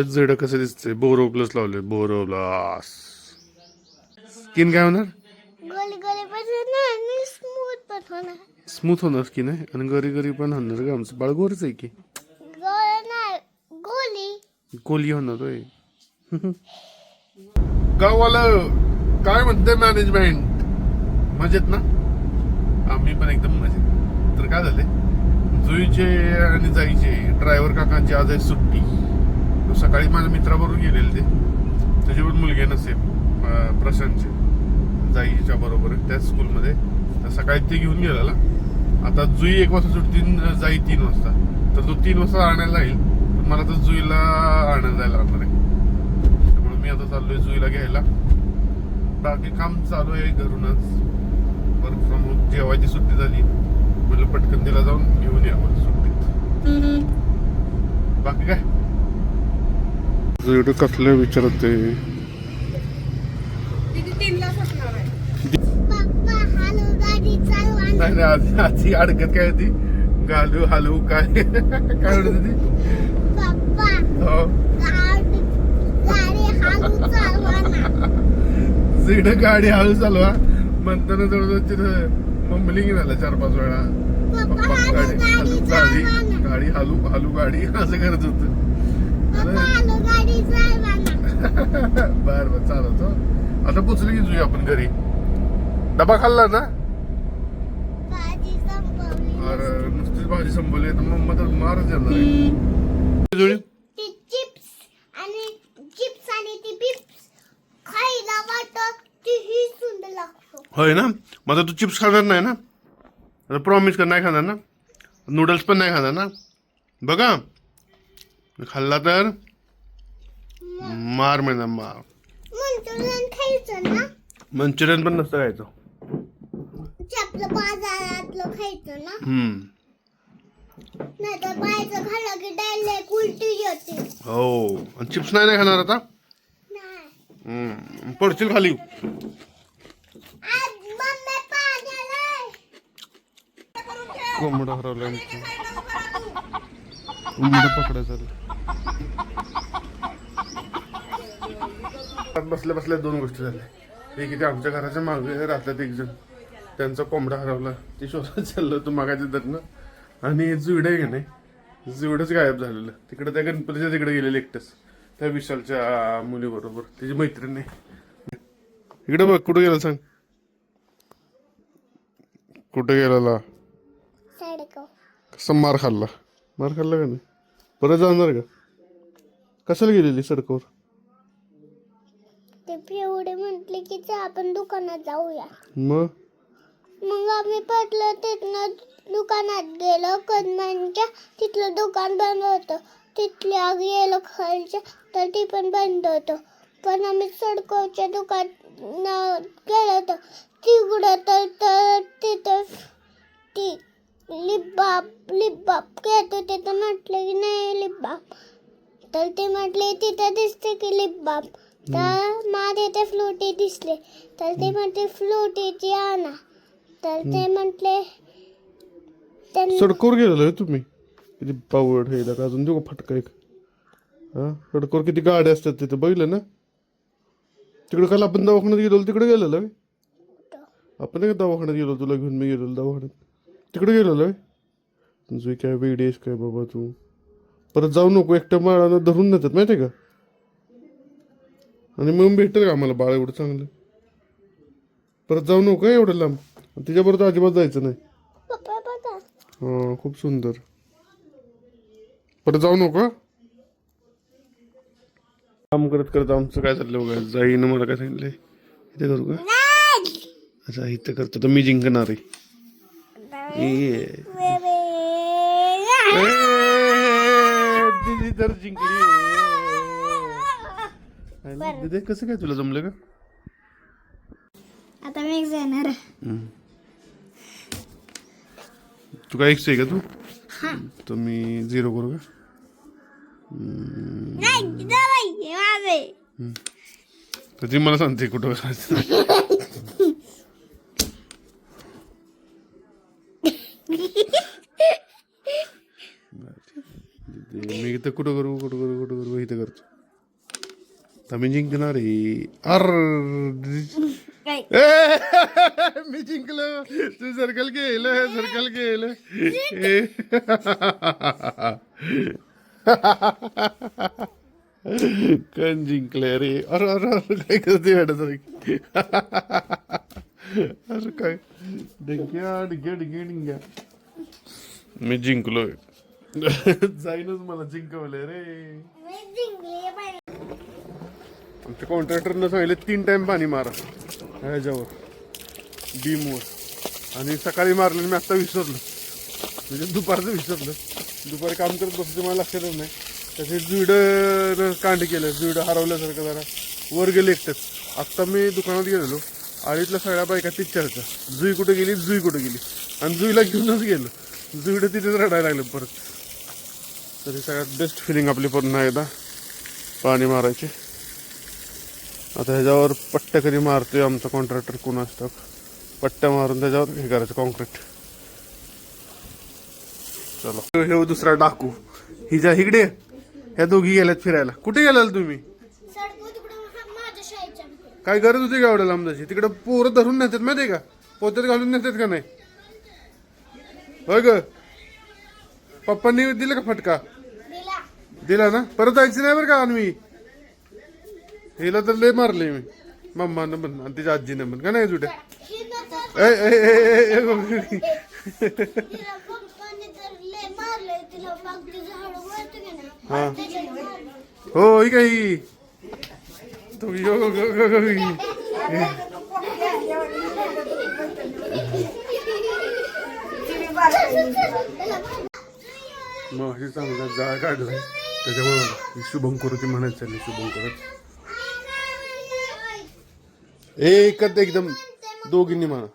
जड कसं दिसतंय. बोरो प्लस लावले. बोरो प्लस स्किन काय होणार. स्मूथ होणार स्किन आहे आणि गरी गरी पण होणार का. आमचं बाळ गोरच आहे की. गोली होणार होय. गाववालं काय म्हणते मॅनेजमेंट मजेत ना. आम्ही पण एकदम मजेत. तर काय झाले जुईचे आणि जाईचे ड्रायव्हर काकांची आज आहे सुट्टी. सकाळी माझ्या मित्राबरोबर गेलेले ते. त्याची पण मुलगी नसेल प्रशांतचे जाईच्या बरोबर त्याच स्कूलमध्ये. तर सकाळी ते घेऊन गेलेला. आता जुई 1 वाजता सुटती जाई 3 वाजता. तर तो 3 वाजता आणायला येईल. पण मला तर जुईला आणायला जायला लागणार आहे. त्यामुळे मी आता चाललोय जुईला घ्यायला. बाकी काम चालू आहे घरूनच. Work from home. जेवायची सुट्टी झाली म्हटलं पटकन तिला जाऊन घेऊन यावं सुट्टीत. बाकी काय कसलं विचारते. नाही आधी अडकत काय होती. घालू हालू काय काय म्हणत होती. सीड गाडी हळू चालवा म्हणताना जवळजवळ तिथं मम्बलिंग झालं 4-5 वेळा. गाडी हालू हालू गाडी असं करत होत. बर बर चालवतो. आता पोचली की जुई आपण घरी. डबा खाल्ला ना. अरे नुसतीच भाजी संपवली तर मम्मा तर मारच येणार. होय ना. मग तू चिप्स खाणार नाही ना. प्रॉमिस कर नाही खाणार ना. नूडल्स पण नाही खाणार ना. बघा खाल्ला तर मार म्हणा मार. मंचुरियन पण नसतं खायचं. हो आणि चिप्स नाही खाणार आता. पडशील खाली. कोंबडा हरवला. कोंबडा पकडायचं. बसल्या बसल्या 2 गोष्टी झाल्या. एक इथे आमच्या घराच्या मागे राहतात एक जण. त्यांचा कोंबडा हरवला. ते शोधत चाललं होतं मागायचं धरणं. आणि जुईड आहे का नाही जुईडच गायब झालेलं. तिकडे त्या गणपतीच्या तिकडे गेलेले एकटंच. त्या विशालच्या मुलीबरोबर त्याची मैत्रीण आहे. इकडे बघ कुठं गेला सांग. कुठे गेलेला. कसं मार खाल्ला. मार खाल्ला का नाही. परत जाणार का. कशाला गेलेली सडकावर. एवढे म्हटले की आपण दुकानात जाऊया. मग आम्ही पटलं तिथनं दुकानात गेलो. कदमांच्या तिथलं दुकान बंद होतं. तिथल्या गेलो खालच्या तर ती पण बंद होतं. पण आम्ही सडकोच्या दुकानात गेलो होतो तिकडं तर तिथं ती लिपबाप घेत होते. तर म्हटलं की नाही लिपबाप. तर ते म्हटले तिथं दिसते की लिपबाप. तर माझे ते फ्लुटी दिसले. तर ते म्हटले फ्लुटीची आणा. तर ते म्हटले सडकोर गेलेलो तुम्ही. किती पावड हे अजून देऊ फटका एक. हा सडकोर किती गाड्या असतात तिथे बघितलं ना. तिकडे काल आपण दवाखान्यात गेलो तिकडे गेलेलो. आपण नाही का दवाखान्यात गेलो तुला घेऊन मी गेलो दवाखान्यात. तिकडे गेलेलो. तुझी काय वेडेस काय बाबा तू. परत जाऊ नको. एकट्या बाळानं धरून नेतात माहितीये का. आणि मग भेटेल का आम्हाला बाळ एवढं चांगलं. परत जाऊ नको एवढं लांब. तिच्याबरोबर अजिबात जायचं नाही. हा खूप सुंदर. परत जाऊ नको. काम करत करत आमचं काय चाललं बघा. जाईनं मला काय सांगितलंय इथे करू का. अच्छा इथं करतो तर मी जिंकणार आहे. तर जिंकली. कसं काय तुला जमलं का. आता मी जाणार. तू काय एक्स आहे का तू. तर मी 0 करू का. तर ती मला सांगते कुठं करायचं. मी इथं कुठं करू इथं करतो. मी जिंकणार आहे. अर काय मी जिंकलो. तू सर्कल केलं सर्कल केलं. कोण जिंकले रे? अरे अरे अरे काय करते मॅडम? अरे काय डिंग्या डिंग्या डिंग्या डिंग्या. मी जिंकलोय. जाईनच मला जिंकवलंय रे. मी जिंकले बाई. आमच्या कॉन्ट्रॅक्टरनं सांगितलं 3 टाइम पाणी मारा ह्याच्यावर बीमवर. आणि सकाळी मारलं मी आत्ता विसरलो. म्हणजे दुपारचं विसरलं. दुपारी काम करत बसतं मला लक्षातच नाही. तसे जुईडं कांड केलं. जुईडं हरवल्यासारखं जरा वर गेले एकटंच. आत्ता मी दुकानात गेलेलो. आळीतल्या सगळ्या बायका तीच चर्चा. जुई कुठे गेली जुई कुठे गेली. आणि जुईला घेऊनच गेलो. जुईडं तिथेच रडायला लागलं परत. तरी सगळ्यात बेस्ट फिलिंग आपली पुन्हा एकदा पाणी मारायची. आता ह्याच्यावर पट्ट्या कधी मारतोय आमचा कॉन्ट्रॅक्टर कोण असतं. पट्ट्या मारून त्याच्यावर हे करायचं कॉन्क्रीट. चला हे दुसरा डाकू. हिच्या इकडे ह्या दोघी गेल्यात फिरायला. कुठे गेलाल तुम्ही? माझ्या शाळेच्या काय गरज होती का एवढ्या लांब जायची? तिकडे पोरं धरून नेतात माहितीये का? पोत्यात घालून नेतात का नाही? होय ग. पप्पांनी दिलं का फटका? दिला ना. परत जायचं नाही बरं का. अन्वी हिला तर लय मारले मी. मम्मानं पण आणि तिच्या आजीनं पण का नाही जुट्या. हा हो ही काही मग हे चांगला जाळ काढलाय त्याच्यामुळे शुभंकरोती म्हणायचं चालली. शुभंकरोती एकच एकदम दोघींनी म्हणा.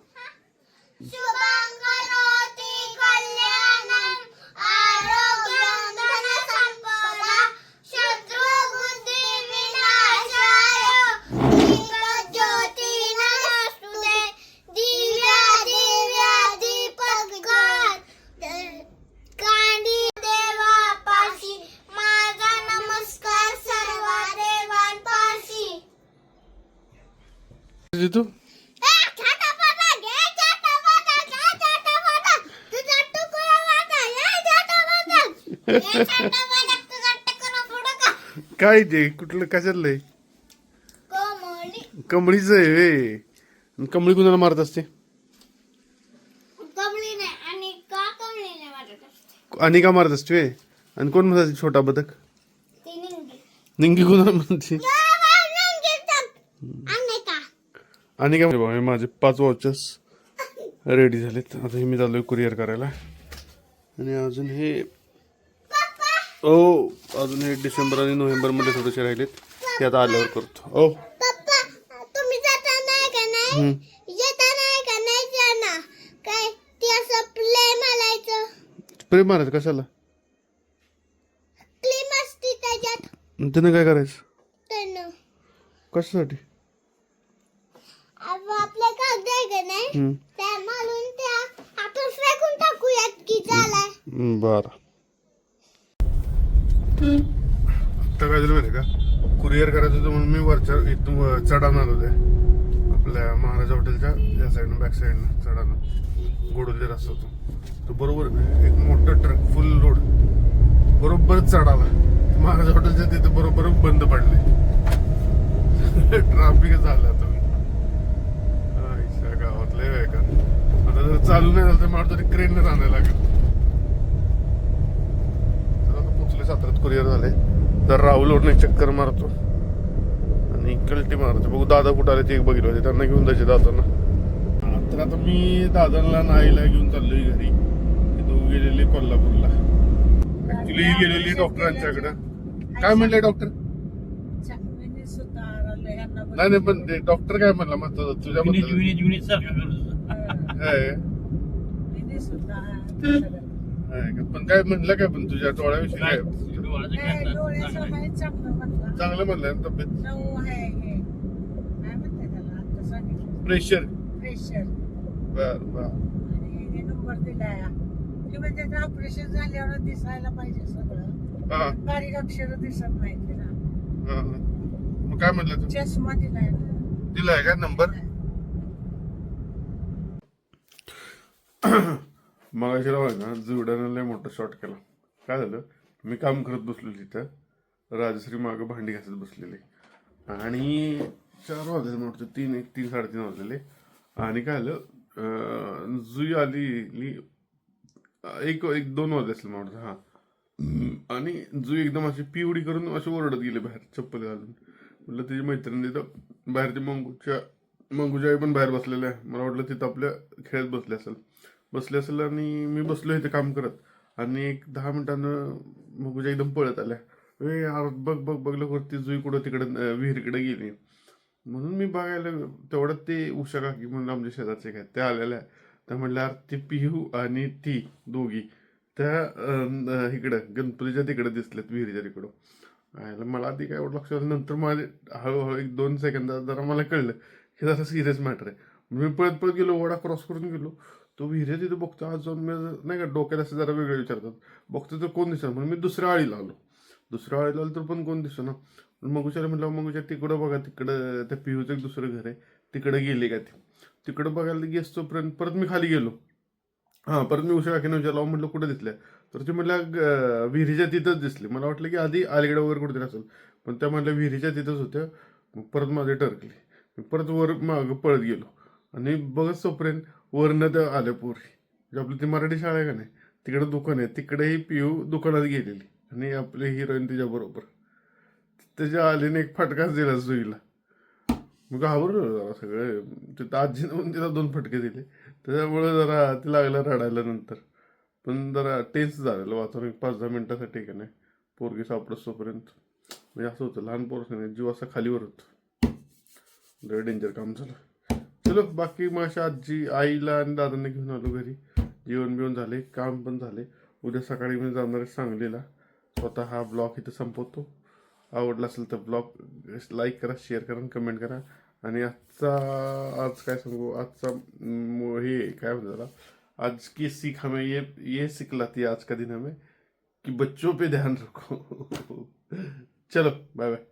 तू काय ते कुठलं कशातलंय? कमळीच आहे. कमळी कुणाला मारत असते? आणि का मारत असते? आणि कोण म्हणतात छोटा बदक? निंगी कुणाला म्हणते? आणि काय हे माझे 5 वॉचेस रेडी झालेत. आता हे मी चाललोय कुरिअर करायला. आणि अजून हे अजून हे डिसेंबर आणि नोव्हेंबर मध्ये थोडेसे राहिलेत. ते आता आल्यावर करतो. तुम्ही जाता नाही का नाही? येता नाही का नाही जाणार काय? ते असं प्ले मारायचं. स्प्रे मारायचं कशाला? क्लीम असते त्याच्यात. त्यानं काय करायचं? त्यानं कशासाठी? आपल्या कागद आहे का नाही त्या मारून त्या आपण फेकून टाकूयात की झालाय. बर. आता काय झालं माहिती का? कुरिअर करायचं होतं म्हणून मी वरच्या इथून चढवणार होते. आपल्या महाराजा हॉटेलच्या या साईडनं बॅक साईडनं चढवणार. गोडोली रस्ता होतो तो बरोबर एक मोठं ट्रक फुल लोड बरोबर चढाला. महाराजा हॉटेलच्या तिथे बरोबर बंद पडले. ट्राफिक झालं आता. गावातलं आहे का? आता जर चालू नाही झालं तर मला तरी क्रेनने राहण्याला लागेल. तर आता पोचले साताऱ्यात. कुरिअर झाले. तर राहुल ओढणे चक्कर मारतो आणि कल्टी मारतो. बघू दादा कुठं आले ते बघितलं होते. त्यांना घेऊन जायचे दादांना. तर आता मी दादांना नाईला घेऊन चाललोय घरी. तो गेलेले कोल्हापूरला. ऍक्च्युली गेलेली डॉक्टरांच्याकडं. काय म्हणले डॉक्टर? नाही नाही पण ते डॉक्टर काय म्हणला मग तुझ्याबद्दल? पण काय म्हणलं काय? पण तुझ्या डोळ्याविषयी काय चांगलं म्हणलंय ना? तब्येत प्रेशर बर बर. ऑपरेशन झाल्यावर दिसायला पाहिजे सगळं. बारीक अक्षर दिसत नाही ना. मग काय म्हटलं तू चष्मा दिलाय ना. दिलाय का नंबर मग ना जुड्यानं लय मोठा शॉट केला. काय झालं मी काम करत बसलो तिथं राजश्री मागं भांडी घासत बसलेले आणि 4 वाजले मोठे 3 साडेतीन वाजलेले आणि काय झालं जुई आली एक 2 वाजले असेल मोठं हा आणि जुई एकदम अशी पिवडी करून अशी ओरडत गेले बाहेर चप्पल घालून. म्हटलं तिची मैत्रिणी तिथं बाहेरच्या मंगूच्या आई पण बाहेर बसलेल्या आहे. मला वाटलं तिथं आपल्या खेळत बसले असेल आणि मी बसलो इथे काम करत आणि एक 10 मिनिटानं मंगूच्या एकदम पळत आल्या. बघ वरती जुई कुठं तिकडे विहिरीकडे गेली. म्हणून मी बघायला तेवढ्यात ते उषा काकी म्हणून आमच्या शेजारचे काय त्या आलेल्या त्या म्हणल्या ते पिहू आणि ती दोघी त्या इकडं गणपतीच्या तिकडे दिसल्यात विहिरीच्या तिकडं. मला आधी काय एवढं लक्षात नंतर माझे हळूहळू 1-2 सेकंदात जरा मला कळलं की जरा सिरियस मॅटर आहे. मी पळत गेलो ओढा क्रॉस करून गेलो तो विहिरी तिथे बघतो आज जाऊन मी नाही का डोक्यात असं जरा वेगळे विचारतात बघतो तर कोण दिसणार म्हणून मी दुसऱ्या आळीला आलो तर पण कोण दिसतो ना. मग म्हटलं मग तिकडं बघा तिकडं त्या पिहूचं एक दुसरं घर आहे तिकडे गेले का ते तिकडं बघायला गेस तोपर्यंत परत मी खाली गेलो. परत मी उषा काकीने विचारला म्हटलं कुठे दिसल्या तर ते म्हटलं विहिरीच्या तिथंच दिसले. मला वाटलं की आधी अलीकडे वगैरे कुठेतरी असेल पण त्या म्हटलं विहिरीच्या तिथंच होत्या. मग परत माझे टरकले मी परत वर मागं पळत गेलो आणि बघत तोपर्यंत वरनं त्या आल्या पोरी आपली ती मराठी शाळा आहे का नाही तिकडे दुकान आहे तिकडेही पिऊ दुकानात गेलेली आणि आपली हिरोईन तिच्याबरोबर त्याच्या आलीने एक फटकाच दिला जुईला. मग घाबरलो जरा सगळे तिथं आजीनं पण तिला 2 फटके दिले त्याच्यामुळे जरा ते लागलं रडायला नंतर पण जरा टेन्स झालेलं वातावरण 5-10 मिनिटासाठी का नाही पोरगी सापडत तोपर्यंत म्हणजे असं होतं लहान पोरं जीव असा खालीवर होतो लय डेंजर काम झालं. चलो बाकी मग अशा आजी आईला आणि दादांना घेऊन आलो घरी जेवण बिवण झाले काम पण झाले. उद्या सकाळी मी जाणार आहे सांगलीला. स्वतः हा ब्लॉग इथं संपवतो. आवडला असेल तर ब्लॉग लाईक करा शेअर करा कमेंट करा आणि आज काय सांगू आजचा हे काय म्हणतात त्याला आज की सीख हमें ये सिखलाती आज का दिन हमें कि बच्चों पे ध्यान रखो. चलो बाय बाय.